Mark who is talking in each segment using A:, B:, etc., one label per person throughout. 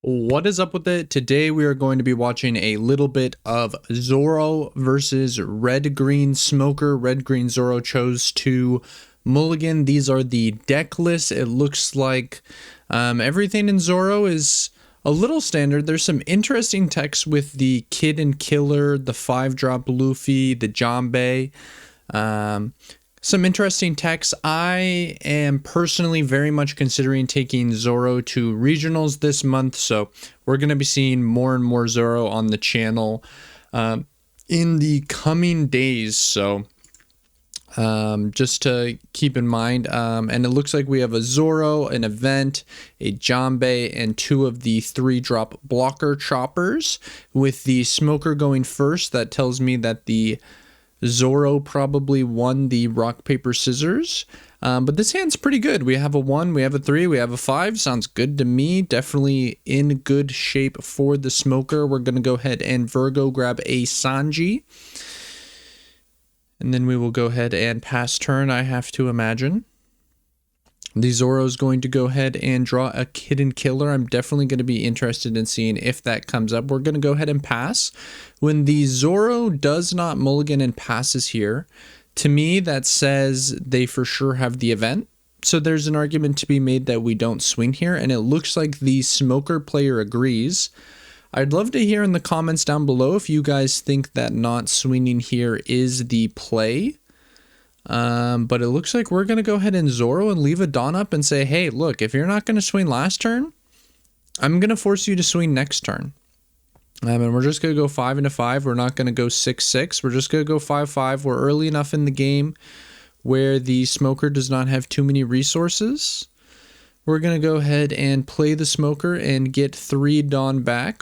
A: What is up with it? Today we are going to be watching a little bit of Zoro versus Red Green Smoker. Red Green Zoro chose to mulligan. These are the deck lists. It looks like everything in Zoro is a little standard. There's some interesting text with the Kid and Killer, the 5-drop Luffy, the Jambe. Some interesting techs. I am personally very much considering taking Zoro to regionals this month, so we're going to be seeing more and more Zoro on the channel in the coming days. So just to keep in mind, and it looks like we have a Zoro, an event, a Jambe, and 2 of the 3-drop blocker choppers, with the Smoker going first. That tells me that the Zoro probably won the rock, paper, scissors. But this hand's pretty good. We have a 1, we have a 3, we have a 5. Sounds good to me. Definitely in good shape for the Smoker. We're going to go ahead and Virgo grab a Sanji. And then we will go ahead and pass turn, I have to imagine. The Zoro is going to go ahead and draw a Kid and Killer. I'm definitely going to be interested in seeing if that comes up. We're going to go ahead and pass. When the Zoro does not mulligan and passes here, to me that says they for sure have the event. So there's an argument to be made that we don't swing here, and it looks like the Smoker player agrees. I'd love to hear in the comments down below if you guys think that not swinging here is the play. But it looks like we're going to go ahead and Zoro and leave a Dawn up and say, hey, look, if you're not going to swing last turn, I'm going to force you to swing next turn. And we're just going to go 5 into 5. We're not going to go 6-6. We're just going to go 5-5. We're early enough in the game where the Smoker does not have too many resources. We're going to go ahead and play the Smoker and get 3 Dawn back.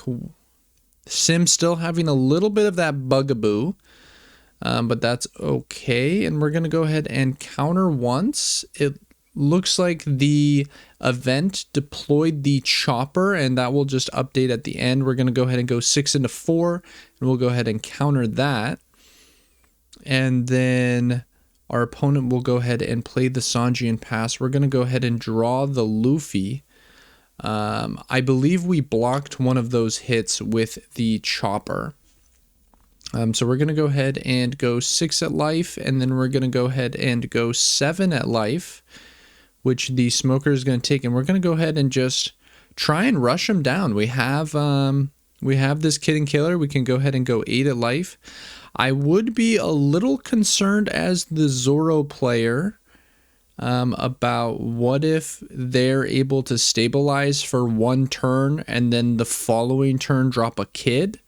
A: Sim still having a little bit of that bugaboo. But that's okay, and we're going to go ahead and counter once. It looks like the event deployed the chopper, and that will just update at the end. We're going to go ahead and go 6 into 4, and we'll go ahead and counter that. And then our opponent will go ahead and play the Sanji and pass. We're going to go ahead and draw the Luffy. I believe we blocked one of those hits with the chopper. So we're going to go ahead and go 6 at life, and then we're going to go ahead and go 7 at life, which the Smoker is going to take, and we're going to go ahead and just try and rush him down. We have this Kid and Killer. We can go ahead and go 8 at life. I would be a little concerned as the Zoro player about what if they're able to stabilize for 1 turn and then the following turn drop a Kid.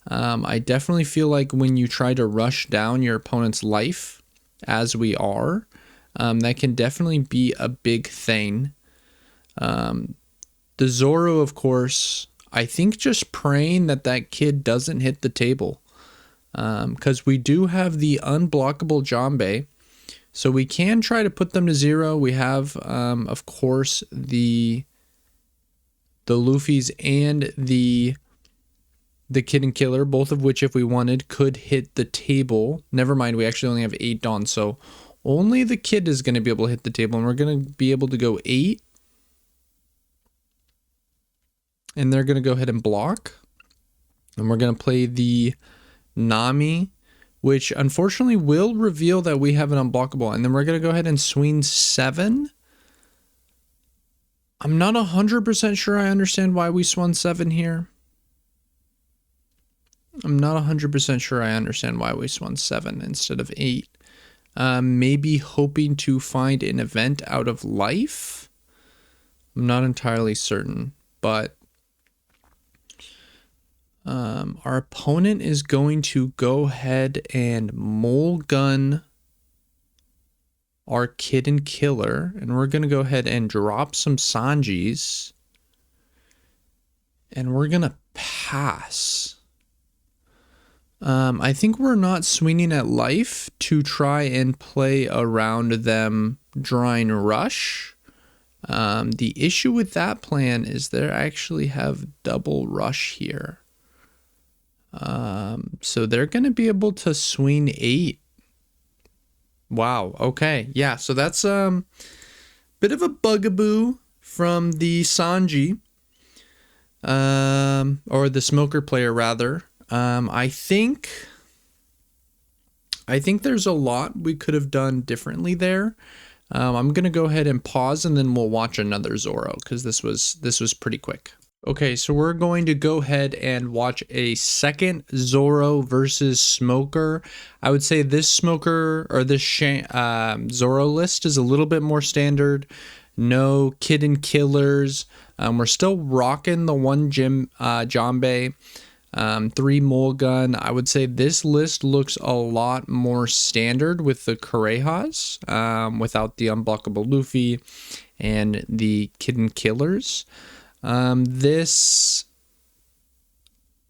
A: I definitely feel like when you try to rush down your opponent's life, as we are, that can definitely be a big thing. The Zoro, of course, I think just praying that that Kid doesn't hit the table. Because we do have the unblockable Jambe, so we can try to put them to 0. We have, of course, the Luffy's and the Kid and Killer, both of which, if we wanted, could hit the table. Never mind, we actually only have 8 Dawn, so only the Kid is going to be able to hit the table, and we're going to be able to go 8. And they're going to go ahead and block. And we're going to play the Nami, which unfortunately will reveal that we have an unblockable. And then we're going to go ahead and swing 7. I'm not 100% sure I understand why we swung 7 here. I'm not 100% sure I understand why we swung 7 instead of 8. Maybe hoping to find an event out of life? I'm not entirely certain, but our opponent is going to go ahead and mulligan our Kid and Killer, and we're going to go ahead and drop some Sanjis, and we're going to pass. I think we're not swinging at life to try and play around them drawing rush. The issue with that plan is they actually have double rush here. So they're going to be able to swing 8. Wow. Okay. Yeah. So that's bit of a bugaboo from the Sanji. or the smoker player rather. I think there's a lot we could have done differently there. I'm gonna go ahead and pause, and then we'll watch another Zoro because this was pretty quick. Okay, so we're going to go ahead and watch a second Zoro versus Smoker. I would say this Smoker or this Zoro list is a little bit more standard. No Kid Killers. We're still rocking the one Jambe, 3 Mulgun. I would say this list looks a lot more standard with the Kurehas, without the unblockable Luffy and the Kid Killers. This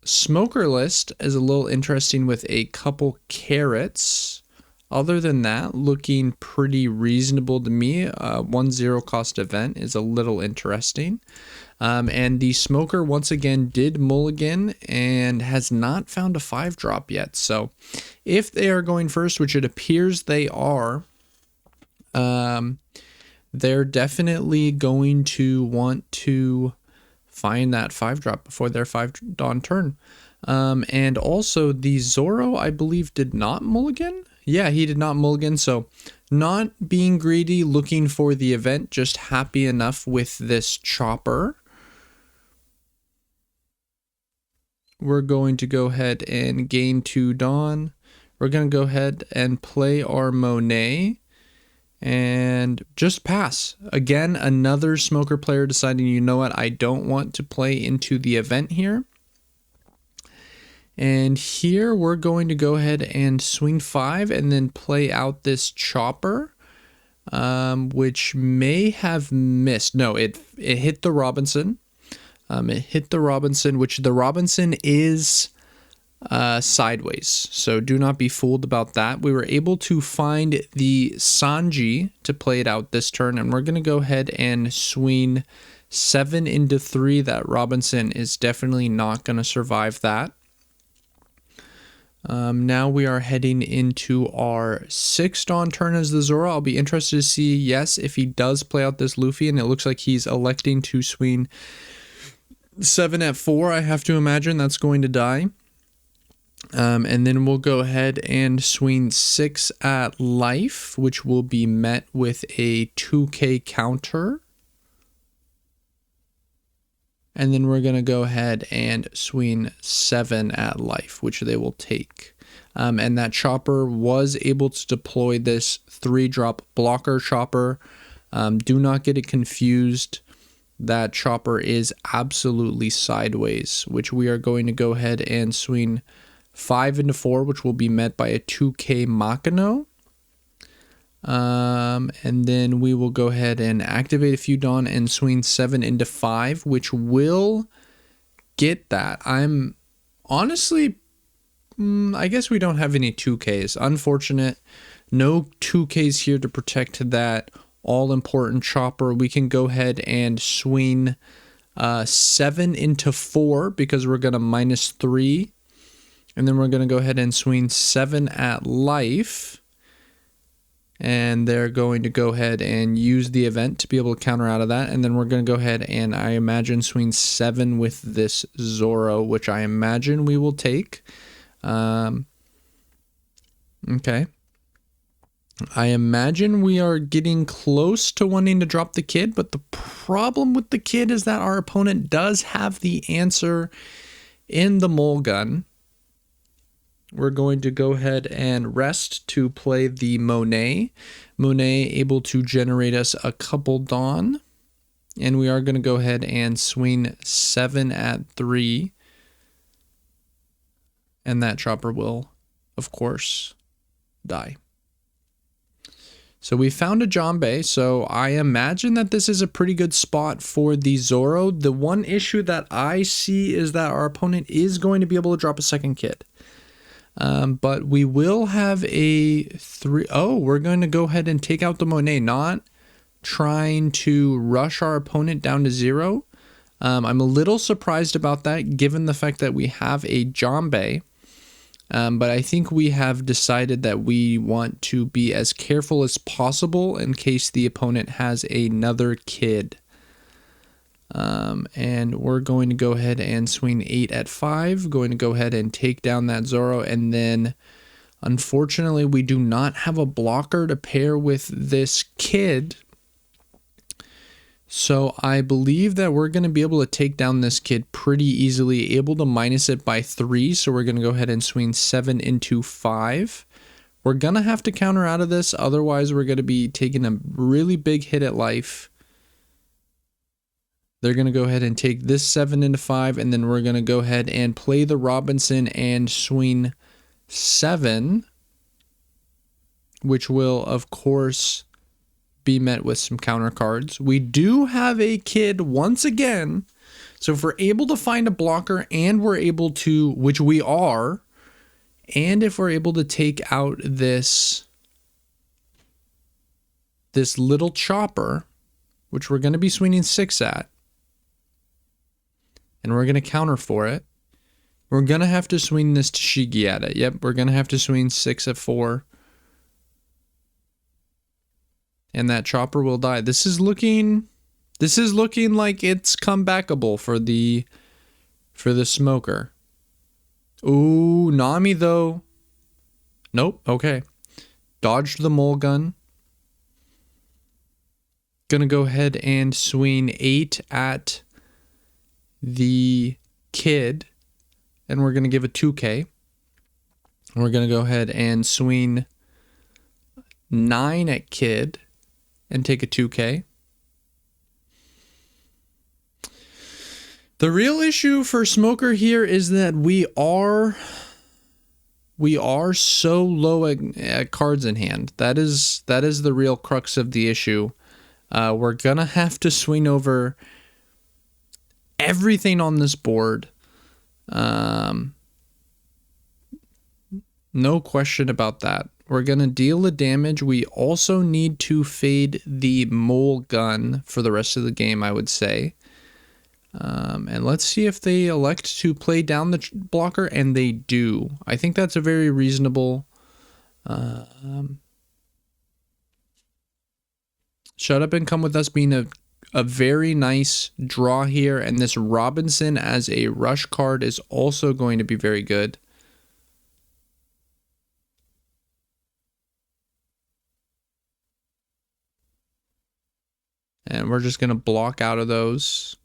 A: Smoker list is a little interesting with a couple carrots. Other than that, looking pretty reasonable to me. 1-0 cost event is a little interesting. And the Smoker once again did mulligan and has not found a 5-drop yet. So if they are going first, which it appears they are, they're definitely going to want to find that 5-drop before their 5 dawn turn. And also the Zoro, I believe, did not mulligan. Yeah, he did not mulligan. So not being greedy, looking for the event, just happy enough with this chopper. We're going to go ahead and gain 2 dawn. We're going to go ahead and play our Monet and just pass. Again, another Smoker player deciding, you know what, I don't want to play into the event here. And here we're going to go ahead and swing 5 and then play out this chopper, which may have missed. No, it hit the Robinson. It hit the Robinson, which the Robinson is sideways. So do not be fooled about that. We were able to find the Sanji to play it out this turn, and we're going to go ahead and swing 7 into 3. That Robinson is definitely not going to survive that. Now we are heading into our 6th dawn turn as the Zoro. I'll be interested to see, yes, if he does play out this Luffy, and it looks like he's electing to swing 7 at 4. I have to imagine that's going to die. And then we'll go ahead and swing 6 at life, which will be met with a 2k counter. And then we're going to go ahead and swing 7 at life, which they will take. And that chopper was able to deploy this 3-drop blocker chopper. Do not get it confused. That chopper is absolutely sideways, which we are going to go ahead and swing 5 into 4, which will be met by a 2k Makino. And then we will go ahead and activate a few dawn and swing 7 into 5, which will get that. I'm honestly, I guess we don't have any 2Ks. Unfortunate. No 2Ks here to protect that all important chopper. We can go ahead and swing 7 into 4 because we're going to -3. And then we're going to go ahead and swing 7 at life. And they're going to go ahead and use the event to be able to counter out of that. And then we're going to go ahead and, I imagine, swing 7 with this Zoro, which I imagine we will take. Okay. I imagine we are getting close to wanting to drop the Kid, but the problem with the Kid is that our opponent does have the answer in the Mulgun. We're going to go ahead and rest to play the Monet. Monet able to generate us a couple dawn. And we are going to go ahead and swing 7 at 3. And that chopper will, of course, die. So we found a Jambe, so I imagine that this is a pretty good spot for the Zoro. The one issue that I see is that our opponent is going to be able to drop a second Kid. But we will have a 3. Oh, we're going to go ahead and take out the Monet, not trying to rush our opponent down to 0. I'm a little surprised about that, given the fact that we have a Jambe. But I think we have decided that we want to be as careful as possible in case the opponent has another Kid. And we're going to go ahead and swing 8 at 5. Going to go ahead and take down that Zoro. And then, unfortunately, we do not have a blocker to pair with this kid. So I believe that we're going to be able to take down this kid pretty easily, able to minus it by 3. So we're going to go ahead and swing 7 into 5. We're going to have to counter out of this. Otherwise, we're going to be taking a really big hit at life. They're going to go ahead and take this 7 into 5. And then we're going to go ahead and play the Robinson and swing 7. Which will, of course, be met with some counter cards. We do have a kid once again. So if we're able to find a blocker and we're able to, which we are, and if we're able to take out this little chopper, which we're going to be swinging 6 at, and we're going to counter for it, we're going to have to swing this Tashigi at it. Yep, we're going to have to swing 6 at 4. And that chopper will die. This is looking like it's comebackable for the smoker. Ooh, Nami though. Nope, okay. Dodged the mole gun. Gonna go ahead and swing 8 at the kid. And we're gonna give a 2K. And we're gonna go ahead and swing 9 at kid. And take a 2K. The real issue for Smoker here is that we are so low at cards in hand. That is the real crux of the issue. We're gonna have to swing over everything on this board. No question about that. We're going to deal the damage. We also need to fade the mole gun for the rest of the game, I would say. And let's see if they elect to play down the blocker, and they do. I think that's a very reasonable... Shut Up and Come With Us being a very nice draw here, and this Robinson as a rush card is also going to be very good. And we're just going to block out of those.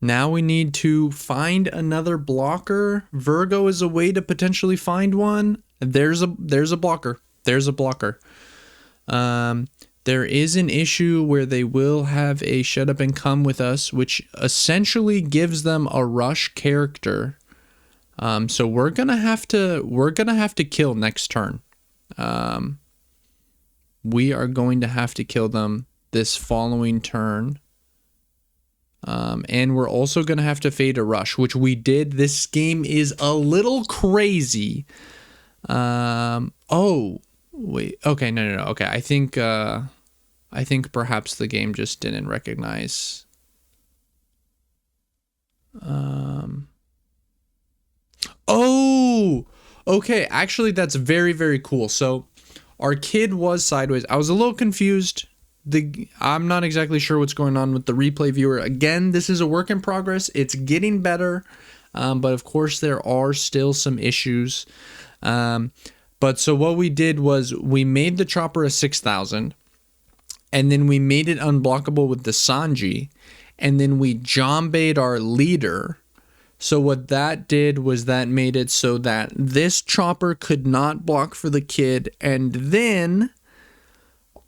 A: Now we need to find another blocker. Virgo is a way to potentially find one. There's a blocker. There's a blocker. There is an issue where they will have a Shut Up and Come With Us, which essentially gives them a rush character. So we're gonna have to kill next turn. We are going to have to kill them this following turn. And we're also going to have to fade a rush, which we did. This game is a little crazy. Oh, wait. Okay, no. Okay, I think perhaps the game just didn't recognize. Oh, okay. Actually, that's very, very cool. So our kid was sideways. I was a little confused. I'm not exactly sure what's going on with the replay viewer. Again, this is a work in progress. It's getting better. But of course, there are still some issues. But so what we did was we made the chopper a 6,000. And then we made it unblockable with the Sanji. And then we jambed our leader. So what that did was that made it so that this chopper could not block for the kid. And then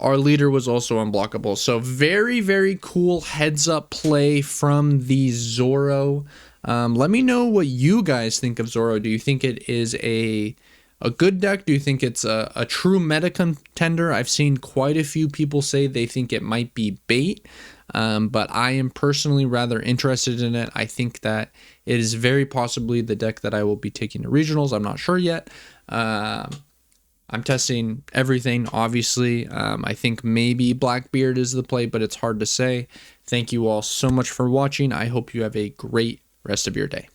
A: our leader was also unblockable. So very, very cool heads up play from the Zoro. Let me know what you guys think of Zoro. Do you think it is a good deck? Do you think it's a true meta contender? I've seen quite a few people say they think it might be bait. But I am personally rather interested in it. I think that it is very possibly the deck that I will be taking to regionals. I'm not sure yet. I'm testing everything, obviously. I think maybe Blackbeard is the play, but it's hard to say. Thank you all so much for watching. I hope you have a great rest of your day.